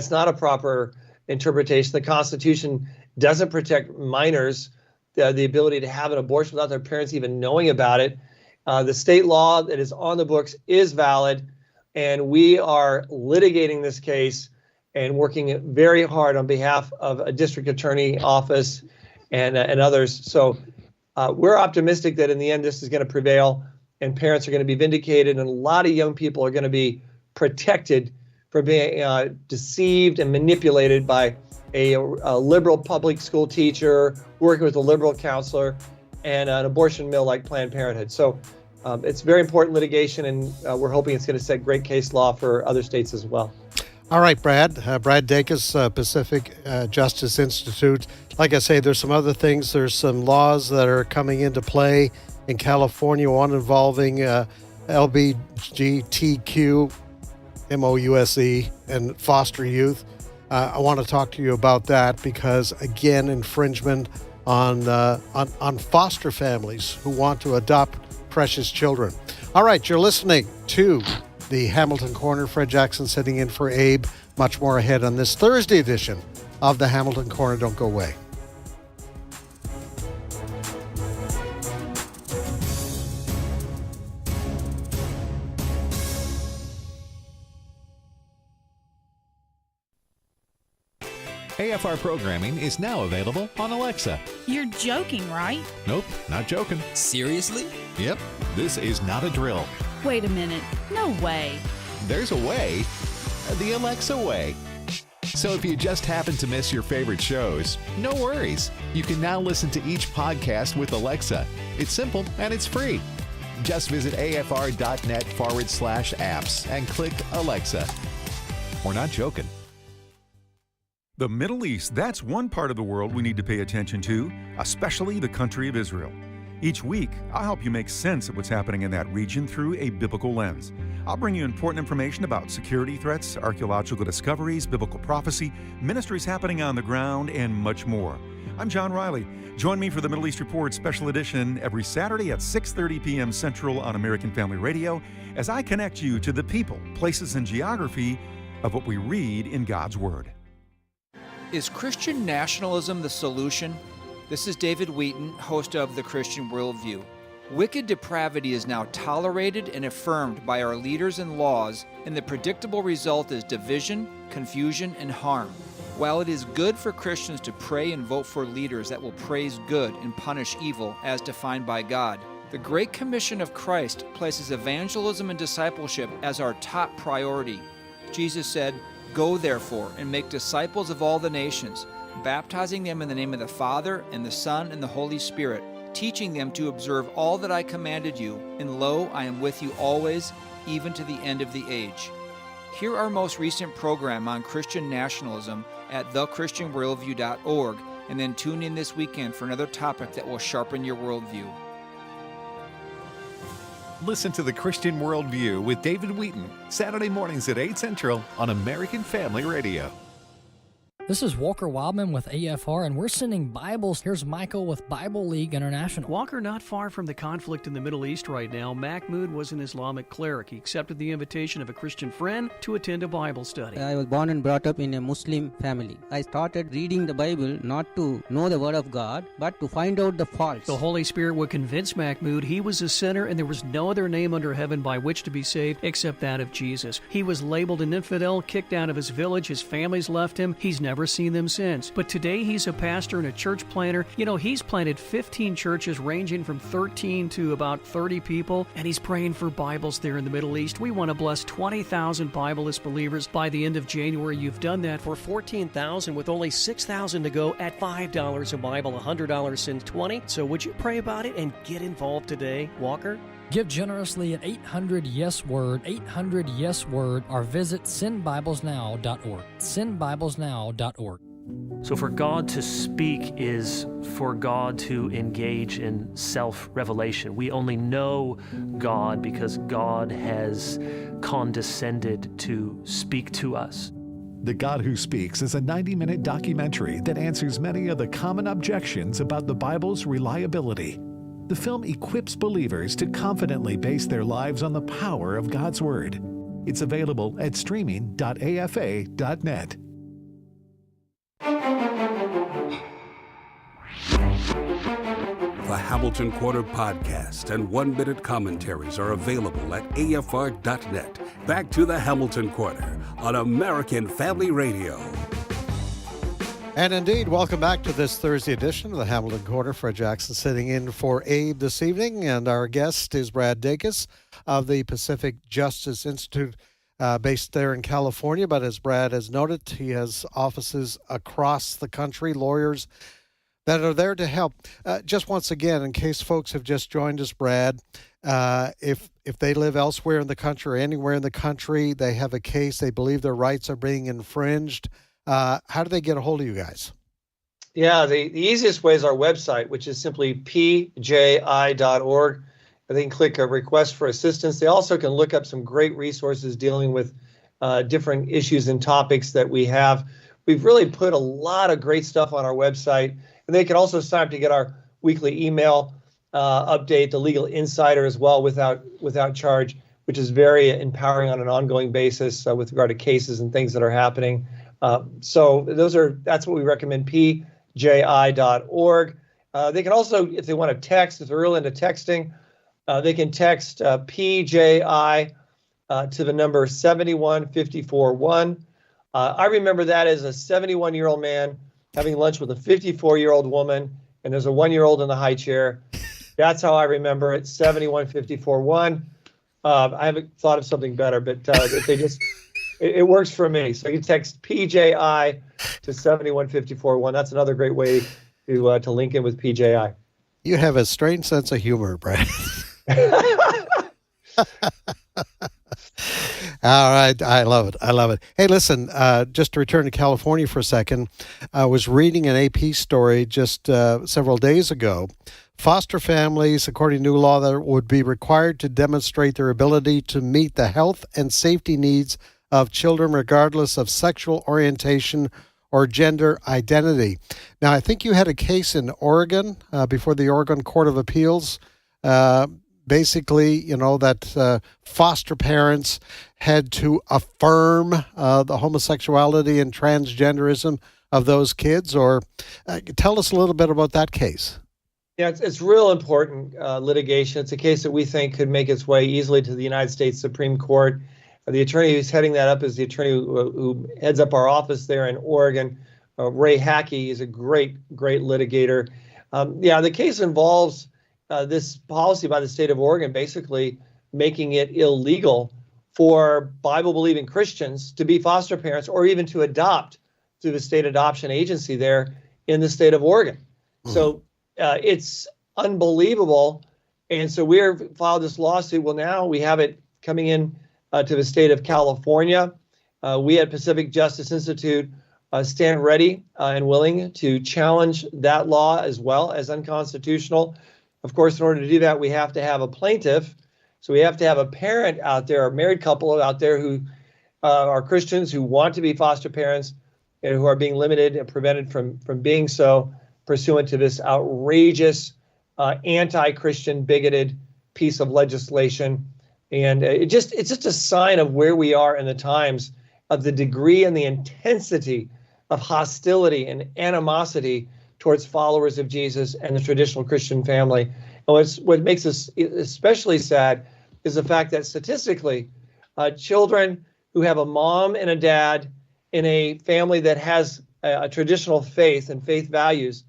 not a proper interpretation. The Constitution doesn't protect minors the ability to have an abortion without their parents even knowing about it. The state law that is on the books is valid, and we are litigating this case and working very hard on behalf of a district attorney office and others. So we're optimistic that in the end this is going to prevail, and parents are going to be vindicated, and a lot of young people are going to be protected from being deceived and manipulated by a liberal public school teacher working with a liberal counselor and an abortion mill like Planned Parenthood. So it's very important litigation, and we're hoping it's going to set great case law for other states as well. All right, Brad. Brad Dacus, Pacific Justice Institute. Like I say, there's some other things. There's some laws that are coming into play in California, one involving LGBTQ, MOUSE, and foster youth. I want to talk to you about that because, again, infringement on foster families who want to adopt precious children. All right, you're listening to the Hamilton Corner. Fred Jackson sitting in for Abe. Much more ahead on this Thursday edition of the Hamilton Corner. Don't go away. AFR programming is now available on Alexa. You're joking, right? Nope, not joking. Seriously? Yep, this is not a drill. Wait a minute. No way. There's a way, the Alexa way. So if you just happen to miss your favorite shows, no worries. You can now listen to each podcast with Alexa. It's simple and it's free. Just visit afr.net/apps and click Alexa. We're not joking. The Middle East, that's one part of the world we need to pay attention to, especially the country of Israel. Each week, I'll help you make sense of what's happening in that region through a biblical lens. I'll bring you important information about security threats, archaeological discoveries, biblical prophecy, ministries happening on the ground, and much more. I'm John Riley. Join me for the Middle East Report Special Edition every Saturday at 6:30 p.m. Central on American Family Radio as I connect you to the people, places, and geography of what we read in God's Word. Is Christian nationalism the solution? This is David Wheaton, host of The Christian Worldview. Wicked depravity is now tolerated and affirmed by our leaders and laws, and the predictable result is division, confusion, and harm. While it is good for Christians to pray and vote for leaders that will praise good and punish evil as defined by God, the Great Commission of Christ places evangelism and discipleship as our top priority. Jesus said, "Go therefore and make disciples of all the nations, baptizing them in the name of the Father and the Son and the Holy Spirit, teaching them to observe all that I commanded you, and lo, I am with you always, even to the end of the age." Hear our most recent program on Christian nationalism at thechristianworldview.org, and then tune in this weekend for another topic that will sharpen your worldview. Listen to The Christian Worldview with David Wheaton, Saturday mornings at 8 Central on American Family Radio. This is Walker Wildman with AFR, and we're sending Bibles. Here's Michael with Bible League International. Walker, not far from the conflict in the Middle East right now, Mahmoud was an Islamic cleric. He accepted the invitation of a Christian friend to attend a Bible study. I was born and brought up in a Muslim family. I started reading the Bible not to know the Word of God, but to find out the faults. The Holy Spirit would convince Mahmoud he was a sinner and there was no other name under heaven by which to be saved except that of Jesus. He was labeled an infidel, kicked out of his village, his family's left him. He's never seen them since. But today he's a pastor and a church planter. You know, he's planted 15 churches ranging from 13 to about 30 people, and he's praying for Bibles there in the Middle East. We want to bless 20,000 Bibleless believers by the end of January. You've done that for 14,000 with only 6,000 to go at $5 a Bible, $100 since 20. So would you pray about it and get involved today, Walker? Give generously at 800-YES-WORD, 800-YES-WORD, or visit sendbiblesnow.org, sendbiblesnow.org. So for God to speak is for God to engage in self-revelation. We only know God because God has condescended to speak to us. The God Who Speaks is a 90-minute documentary that answers many of the common objections about the Bible's reliability. The film equips believers to confidently base their lives on the power of God's Word. It's available at streaming.afa.net. The Hamilton Quarter podcast and one-minute commentaries are available at afr.net. Back to the Hamilton Quarter on American Family Radio. And indeed, welcome back to this Thursday edition of the Hamilton Quarter. Fred Jackson sitting in for Abe this evening, and our guest is Brad Dacus of the Pacific Justice Institute, based there in California. But as Brad has noted, he has offices across the country, lawyers that are there to help. Just once again, in case folks have just joined us, Brad, if they live elsewhere in the country or anywhere in the country, they have a case, they believe their rights are being infringed, how do they get a hold of you guys? Yeah, the easiest way is our website, which is simply pji.org. They can click a request for assistance. They also can look up some great resources dealing with different issues and topics that we have. We've really put a lot of great stuff on our website, and they can also sign up to get our weekly email update, the Legal Insider as well, without charge, which is very empowering on an ongoing basis with regard to cases and things that are happening. So that's what we recommend, pji.org. They can also, if they want to text, if they're real into texting, they can text PJI to the number 71541. I remember that as a 71-year-old man having lunch with a 54-year-old woman, and there's a 1-year-old in the high chair. That's how I remember it, 71541. I haven't thought of something better, but if they just, it works for me. So you text PJI to 71541. That's another great way to link in with PJI. You have a strange sense of humor, Brad. All right. I love it. I love it. Hey, listen, just to return to California for a second, I was reading an AP story just several days ago. Foster families, according to new law, that would be required to demonstrate their ability to meet the health and safety needs of children regardless of sexual orientation or gender identity. Now, I think you had a case in Oregon before the Oregon Court of Appeals. Basically, you know, that foster parents had to affirm the homosexuality and transgenderism of those kids. Or tell us a little bit about that case. Yeah, it's real important litigation. It's a case that we think could make its way easily to the United States Supreme Court. The attorney who's heading that up is the attorney who heads up our office there in Oregon, Ray Hackey. He's a great litigator. The case involves this policy by the state of Oregon basically making it illegal for Bible-believing Christians to be foster parents or even to adopt through the state adoption agency there in the state of Oregon. So it's unbelievable. And so we've filed this lawsuit. Well, now we have it coming in to the state of California. We at Pacific Justice Institute stand ready and willing to challenge that law as well as unconstitutional. Of course, in order to do that, we have to have a plaintiff. So we have to have a parent out there, a married couple out there who are Christians who want to be foster parents and who are being limited and prevented from being so pursuant to this outrageous anti-Christian bigoted piece of legislation. And it's just a sign of where we are in the times, of the degree and the intensity of hostility and animosity towards followers of Jesus and the traditional Christian family. And what makes us especially sad is the fact that statistically, children who have a mom and a dad in a family that has a traditional faith and faith values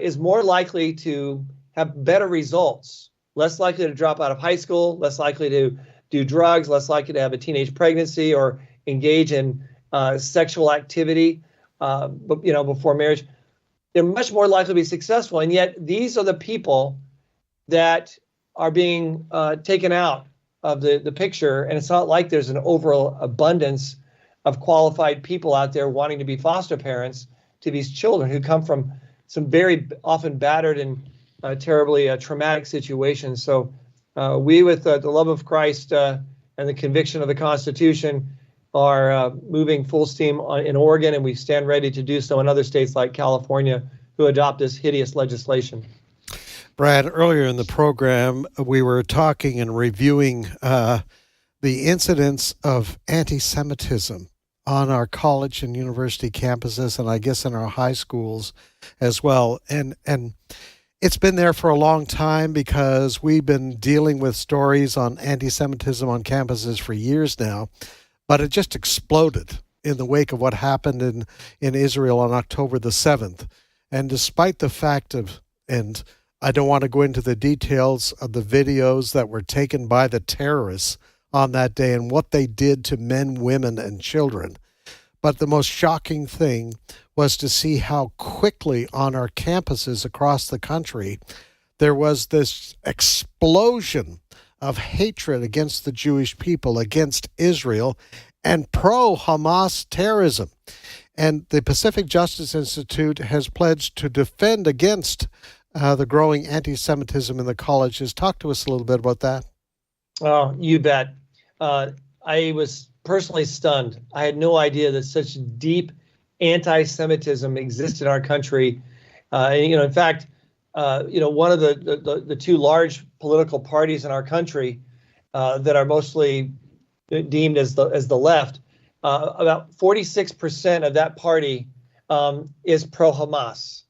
is more likely to have better results, less likely to drop out of high school, less likely to do drugs, less likely to have a teenage pregnancy or engage in sexual activity before marriage. They're much more likely to be successful. And yet these are the people that are being taken out of the picture. And it's not like there's an overabundance of qualified people out there wanting to be foster parents to these children who come from some very often battered and terribly traumatic situations. So we, with the love of Christ and the conviction of the Constitution, are moving full steam in Oregon, and we stand ready to do so in other states like California who adopt this hideous legislation. Brad, earlier in the program, we were talking and reviewing the incidents of anti-Semitism on our college and university campuses, and I guess in our high schools as well. And it's been there for a long time because we've been dealing with stories on anti-Semitism on campuses for years now, but it just exploded in the wake of what happened in Israel on October the 7th. And despite the fact of, and I don't want to go into the details of the videos that were taken by the terrorists on that day and what they did to men, women, and children. But the most shocking thing was to see how quickly on our campuses across the country there was this explosion of hatred against the Jewish people, against Israel, and pro-Hamas terrorism. And the Pacific Justice Institute has pledged to defend against the growing anti-Semitism in the colleges. Talk to us a little bit about that. Oh, you bet. I was personally stunned. I had no idea that such deep anti-Semitism exists in our country. In fact, one of the two large political parties in our country that are mostly deemed as the left, about 46% of that party is pro-Hamas,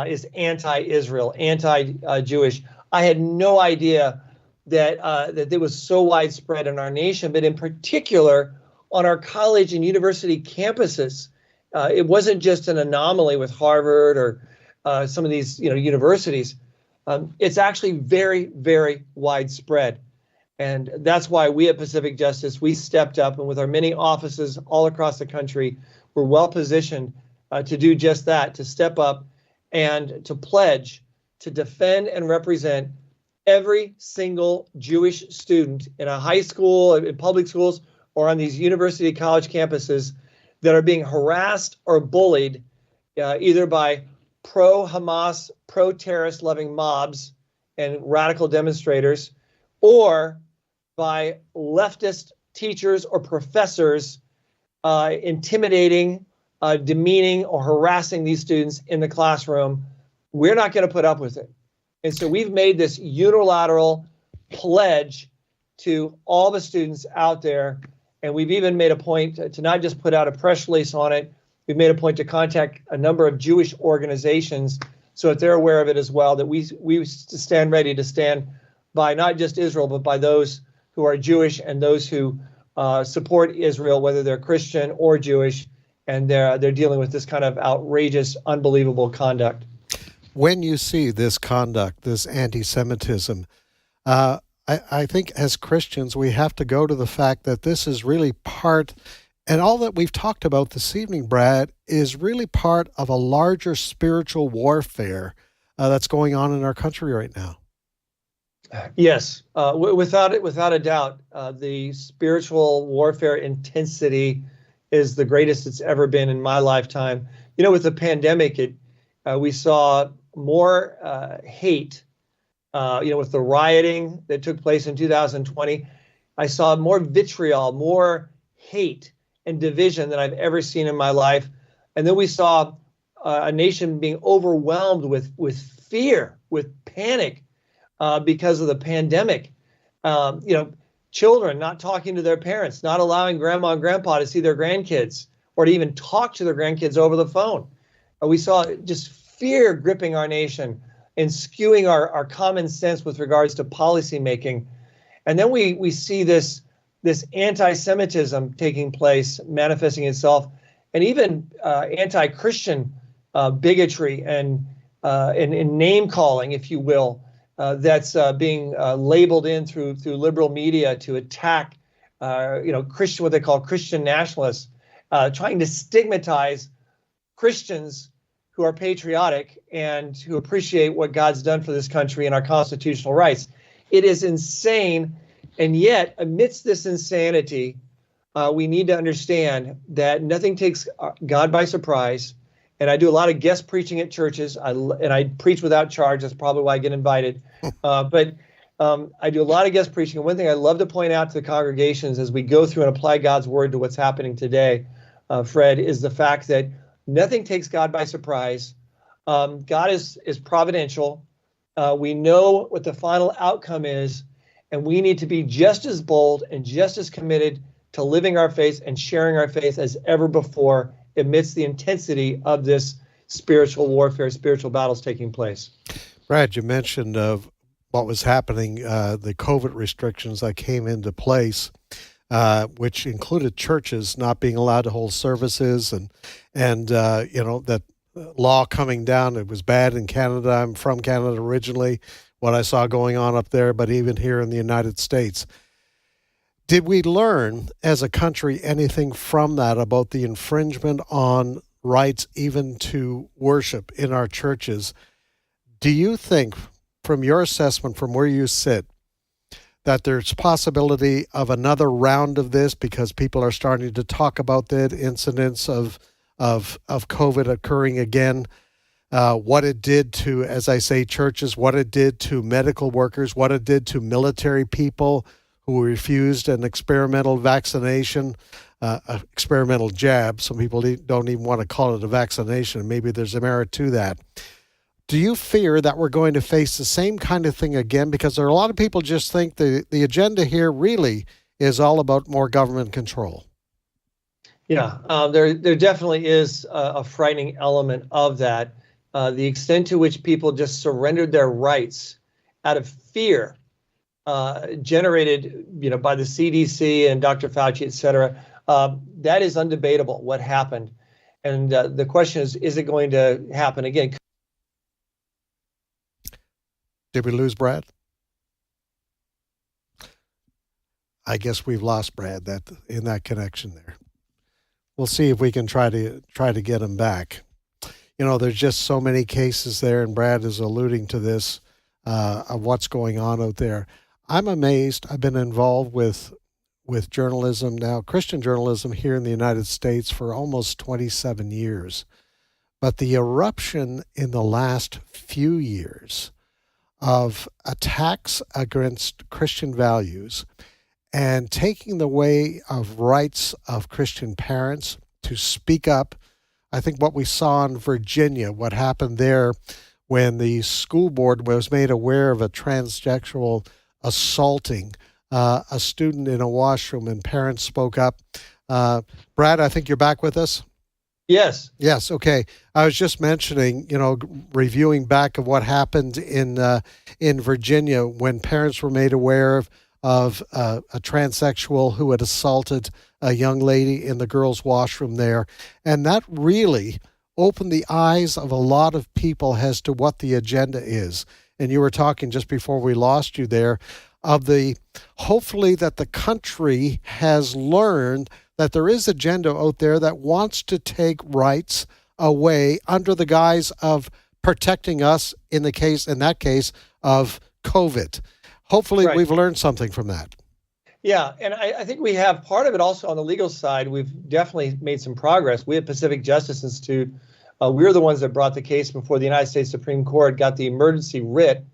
is anti-Israel, anti-Jewish. I had no idea that it was so widespread in our nation, but in particular on our college and university campuses. It wasn't just an anomaly with Harvard or some of these universities. It's actually very, very widespread. And that's why we at Pacific Justice, we stepped up, and with our many offices all across the country, we're well positioned to do just that, to step up and to pledge to defend and represent every single Jewish student in a high school, in public schools, or on these university college campuses that are being harassed or bullied either by pro-Hamas, pro-terrorist loving mobs and radical demonstrators, or by leftist teachers or professors intimidating, demeaning, or harassing these students in the classroom. We're not going to put up with it. And so we've made this unilateral pledge to all the students out there. And we've even made a point to not just put out a press release on it. We've made a point to contact a number of Jewish organizations so that they're aware of it as well, that we stand ready to stand by not just Israel, but by those who are Jewish and those who support Israel, whether they're Christian or Jewish, and they're dealing with this kind of outrageous, unbelievable conduct. When you see this conduct, this anti-Semitism, I think as Christians, we have to go to the fact that this is really part, and all that we've talked about this evening, Brad, is really part of a larger spiritual warfare that's going on in our country right now. Yes, without a doubt, the spiritual warfare intensity is the greatest it's ever been in my lifetime. With the pandemic, we saw more hate. With the rioting that took place in 2020, I saw more vitriol, more hate and division than I've ever seen in my life. And then we saw a nation being overwhelmed with fear, with panic because of the pandemic. Children not talking to their parents, not allowing grandma and grandpa to see their grandkids or to even talk to their grandkids over the phone. We saw just fear gripping our nation and skewing our common sense with regards to policy making. And then we see this anti-Semitism taking place, manifesting itself, and even anti-Christian bigotry and name calling, if you will, that's being labeled in through liberal media to attack Christian, what they call Christian nationalists, trying to stigmatize Christians who are patriotic and who appreciate what God's done for this country and our constitutional rights. It is insane. And yet, amidst this insanity, we need to understand that nothing takes God by surprise. And I do a lot of guest preaching at churches, and I preach without charge. That's probably why I get invited. But I do a lot of guest preaching. And one thing I love to point out to the congregations as we go through and apply God's word to what's happening today, Fred, is the fact that nothing takes God by surprise. God is providential. We know what the final outcome is, and we need to be just as bold and just as committed to living our faith and sharing our faith as ever before amidst the intensity of this spiritual warfare, spiritual battles taking place. Brad, you mentioned of what was happening, the COVID restrictions that came into place, which included churches not being allowed to hold services, and that law coming down. It was bad in Canada. I'm from Canada originally, what I saw going on up there, but even here in the United States. Did we learn as a country anything from that about the infringement on rights even to worship in our churches? Do you think, from your assessment, from where you sit, that there's possibility of another round of this because people are starting to talk about the incidents of COVID occurring again, what it did to, as I say, churches, what it did to medical workers, what it did to military people who refused an experimental vaccination, experimental jab. Some people don't even want to call it a vaccination. Maybe there's a merit to that. Do you fear that we're going to face the same kind of thing again? Because there are a lot of people just think the agenda here really is all about more government control. Yeah, there definitely is a frightening element of that. The extent to which people just surrendered their rights out of fear, generated, by the CDC and Dr. Fauci, et cetera, That is undebatable, what happened. And the question is it going to happen again? Did we lose Brad? I guess we've lost Brad in that connection there. We'll see if we can try to get him back. There's just so many cases there, and Brad is alluding to this, of what's going on out there. I'm amazed. I've been involved with journalism now, Christian journalism here in the United States for almost 27 years. But the eruption in the last few years of attacks against Christian values and taking the way of rights of Christian parents to speak up. I think what we saw in Virginia, what happened there when the school board was made aware of a transsexual assaulting a student in a washroom and parents spoke up. Brad, I think you're back with us? Yes. Yes, okay. I was just mentioning, reviewing back of what happened in Virginia when parents were made aware of a transsexual who had assaulted a young lady in the girls' washroom there. And that really opened the eyes of a lot of people as to what the agenda is. And you were talking just before we lost you there of hopefully that the country has learned that there is agenda out there that wants to take rights away under the guise of protecting us in that case of COVID. Hopefully We've learned something from that. Yeah, and I think we have part of it also on the legal side. We've definitely made some progress. We at Pacific Justice Institute, we're the ones that brought the case before the United States Supreme Court, got the emergency writ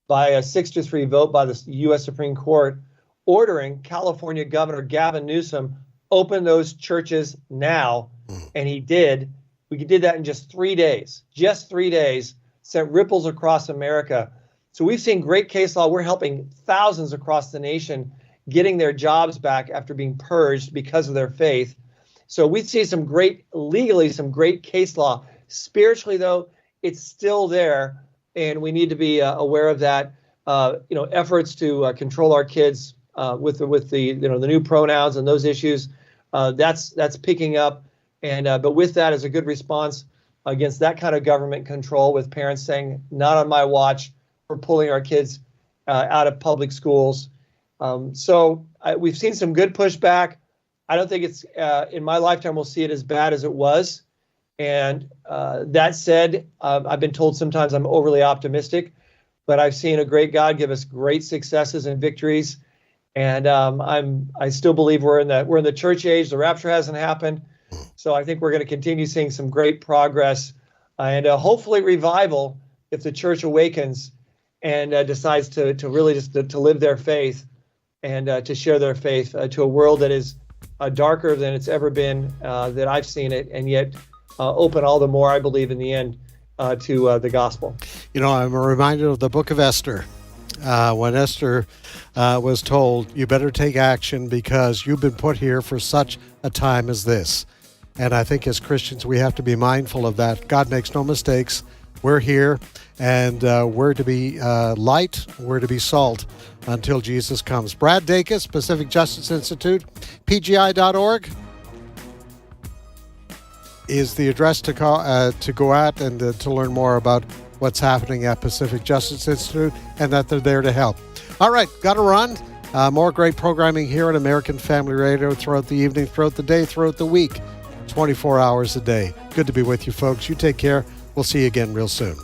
by a 6-3 vote by the U.S. Supreme Court, ordering California Governor Gavin Newsom open those churches now, and he did. We did that in just 3 days. Just 3 days, sent ripples across America. So we've seen great case law. We're helping thousands across the nation getting their jobs back after being purged because of their faith. So we see some great case law. Spiritually, though, it's still there, and we need to be aware of that. Efforts to control our kids with the new pronouns and those issues. That's picking up, and but with that is a good response against that kind of government control, with parents saying, "Not on my watch. We're pulling our kids out of public schools." So we've seen some good pushback. I don't think it's in my lifetime we'll see it as bad as it was. And that said, I've been told sometimes I'm overly optimistic, but I've seen a great God give us great successes and victories. And I still believe we're in the church age. The rapture hasn't happened, so I think we're going to continue seeing some great progress and hopefully revival if the church awakens and decides to really just to live their faith and to share their faith to a world that is darker than it's ever been that I've seen it, and yet open all the more, I believe, in the end to the gospel. I'm reminded of the book of Esther. When Esther was told, you better take action because you've been put here for such a time as this. And I think as Christians, we have to be mindful of that. God makes no mistakes. We're here, and we're to be light, we're to be salt until Jesus comes. Brad Dacus, Pacific Justice Institute, PGI.org is the address to go at and to learn more about what's happening at Pacific Justice Institute, and that they're there to help. All right, got to run. More great programming here at American Family Radio throughout the evening, throughout the day, throughout the week, 24 hours a day. Good to be with you, folks. You take care. We'll see you again real soon.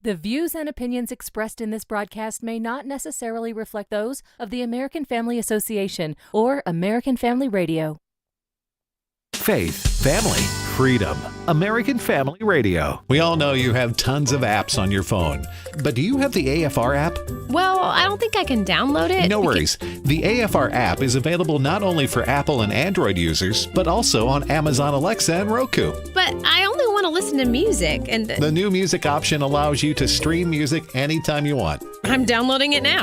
The views and opinions expressed in this broadcast may not necessarily reflect those of the American Family Association or American Family Radio. Faith, family, freedom. American Family Radio. We all know you have tons of apps on your phone, but do you have the AFR app? Well, I don't think I can download it. No worries. The AFR app is available not only for Apple and Android users, but also on Amazon Alexa and Roku. But I only want to listen to music, and the new music option allows you to stream music anytime you want. I'm downloading it now.